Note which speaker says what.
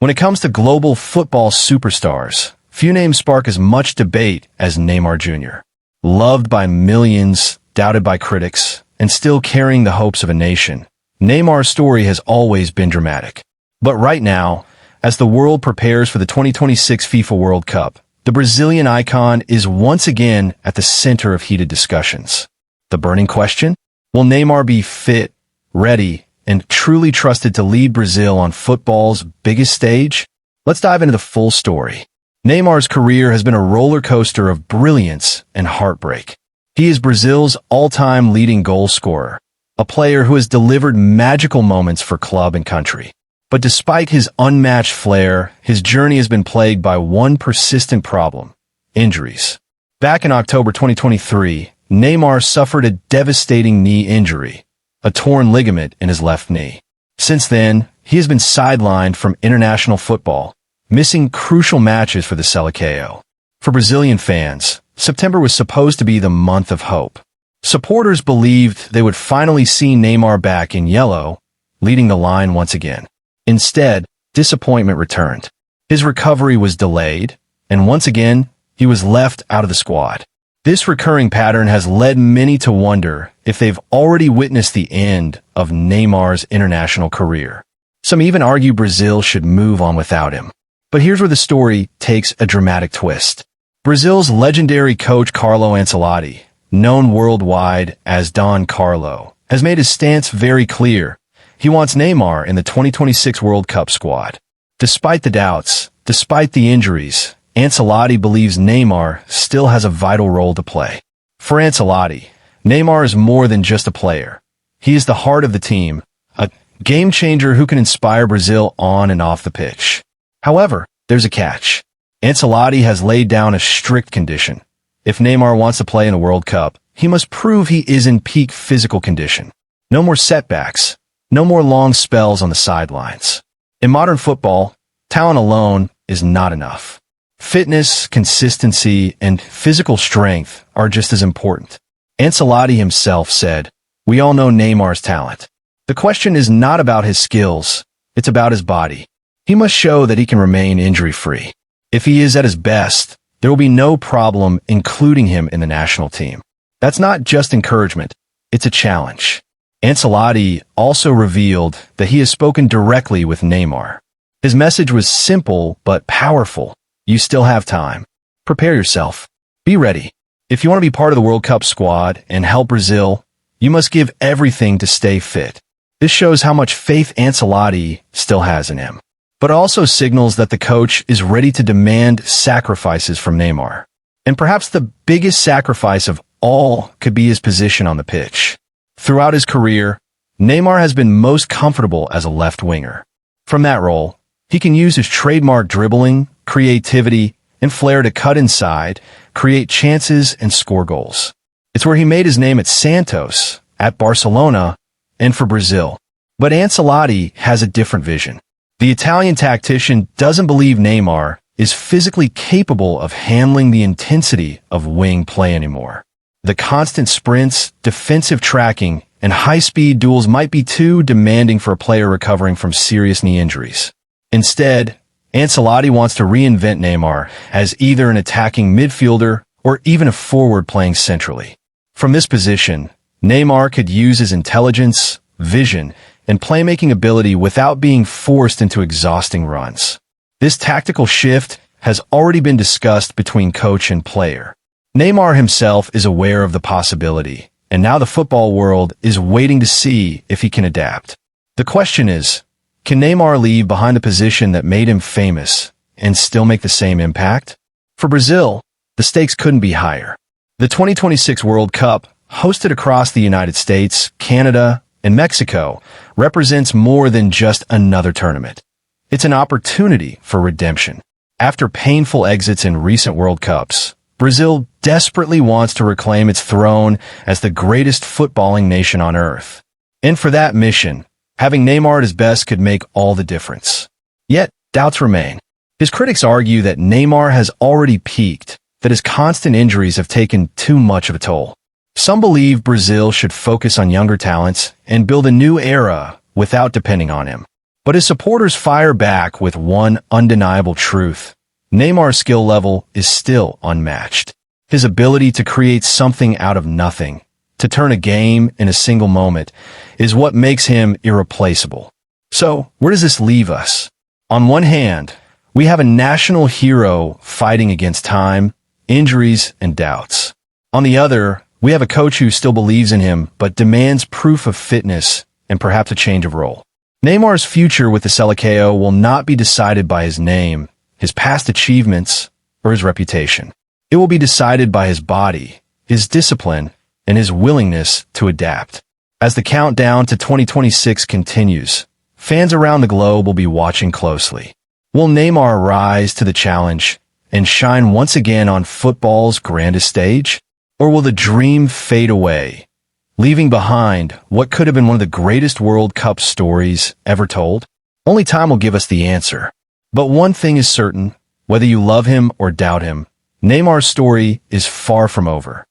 Speaker 1: When it comes to global football superstars, few names spark as much debate as Neymar Jr. Loved by millions, doubted by critics, and still carrying the hopes of a nation, Neymar's story has always been dramatic. But right now, as the world prepares for the 2026 FIFA World Cup, the Brazilian icon is once again at the center of heated discussions. The burning question? Will Neymar be fit, ready, and truly trusted to lead Brazil on football's biggest stage? Let's dive into the full story. Neymar's career has been a roller coaster of brilliance and heartbreak. He is Brazil's all-time leading goal scorer, a player who has delivered magical moments for club and country. But despite his unmatched flair, his journey has been plagued by one persistent problem: injuries. Back in October 2023, Neymar suffered a devastating knee injury, a torn ligament in his left knee. Since then, he has been sidelined from international football, missing crucial matches for the Seleção. For Brazilian fans, September was supposed to be the month of hope. Supporters believed they would finally see Neymar back in yellow, leading the line once again. Instead, disappointment returned. His recovery was delayed, and once again, he was left out of the squad. This recurring pattern has led many to wonder if they've already witnessed the end of Neymar's international career. Some even argue Brazil should move on without him. But here's where the story takes a dramatic twist. Brazil's legendary coach Carlo Ancelotti, known worldwide as Don Carlo, has made his stance very clear. He wants Neymar in the 2026 World Cup squad. Despite the doubts, despite the injuries, Ancelotti believes Neymar still has a vital role to play. For Ancelotti, Neymar is more than just a player. He is the heart of the team, a game changer who can inspire Brazil on and off the pitch. However, there's a catch. Ancelotti has laid down a strict condition. If Neymar wants to play in a World Cup, he must prove he is in peak physical condition. No more setbacks. No more long spells on the sidelines. In modern football, talent alone is not enough. Fitness, consistency, and physical strength are just as important. Ancelotti himself said, "We all know Neymar's talent. The question is not about his skills, it's about his body. He must show that he can remain injury-free. If he is at his best, there will be no problem including him in the national team." That's not just encouragement, it's a challenge. Ancelotti also revealed that he has spoken directly with Neymar. His message was simple but powerful. You still have time. Prepare yourself. Be ready. If you want to be part of the World Cup squad and help Brazil, you must give everything to stay fit. This shows how much faith Ancelotti still has in him. But also signals that the coach is ready to demand sacrifices from Neymar. And perhaps the biggest sacrifice of all could be his position on the pitch. Throughout his career, Neymar has been most comfortable as a left winger. From that role, he can use his trademark dribbling, creativity, and flair to cut inside, create chances, and score goals. It's where he made his name at Santos, at Barcelona, and for Brazil. But Ancelotti has a different vision. The Italian tactician doesn't believe Neymar is physically capable of handling the intensity of wing play anymore. The constant sprints, defensive tracking, and high-speed duels might be too demanding for a player recovering from serious knee injuries. Instead, Ancelotti wants to reinvent Neymar as either an attacking midfielder or even a forward playing centrally. From this position, Neymar could use his intelligence, vision, and playmaking ability without being forced into exhausting runs. This tactical shift has already been discussed between coach and player. Neymar himself is aware of the possibility, and now the football world is waiting to see if he can adapt. The question is, can Neymar leave behind the position that made him famous and still make the same impact? For Brazil, the stakes couldn't be higher. The 2026 World Cup, hosted across the United States, Canada, and Mexico, represents more than just another tournament. It's an opportunity for redemption. After painful exits in recent World Cups, Brazil desperately wants to reclaim its throne as the greatest footballing nation on earth. And for that mission, having Neymar at his best could make all the difference. Yet, doubts remain. His critics argue that Neymar has already peaked, that his constant injuries have taken too much of a toll. Some believe Brazil should focus on younger talents and build a new era without depending on him. But his supporters fire back with one undeniable truth. Neymar's skill level is still unmatched. His ability to create something out of nothing, to turn a game in a single moment, is what makes him irreplaceable. So, where does this leave us? On one hand, we have a national hero fighting against time, injuries, and doubts. On the other, we have a coach who still believes in him but demands proof of fitness and perhaps a change of role. Neymar's future with the Seleção will not be decided by his name, his past achievements, or his reputation. It will be decided by his body, his discipline, and his willingness to adapt. As the countdown to 2026 continues, fans around the globe will be watching closely. Will Neymar rise to the challenge and shine once again on football's grandest stage? Or will the dream fade away, leaving behind what could have been one of the greatest World Cup stories ever told? Only time will give us the answer. But one thing is certain, whether you love him or doubt him, Neymar's story is far from over.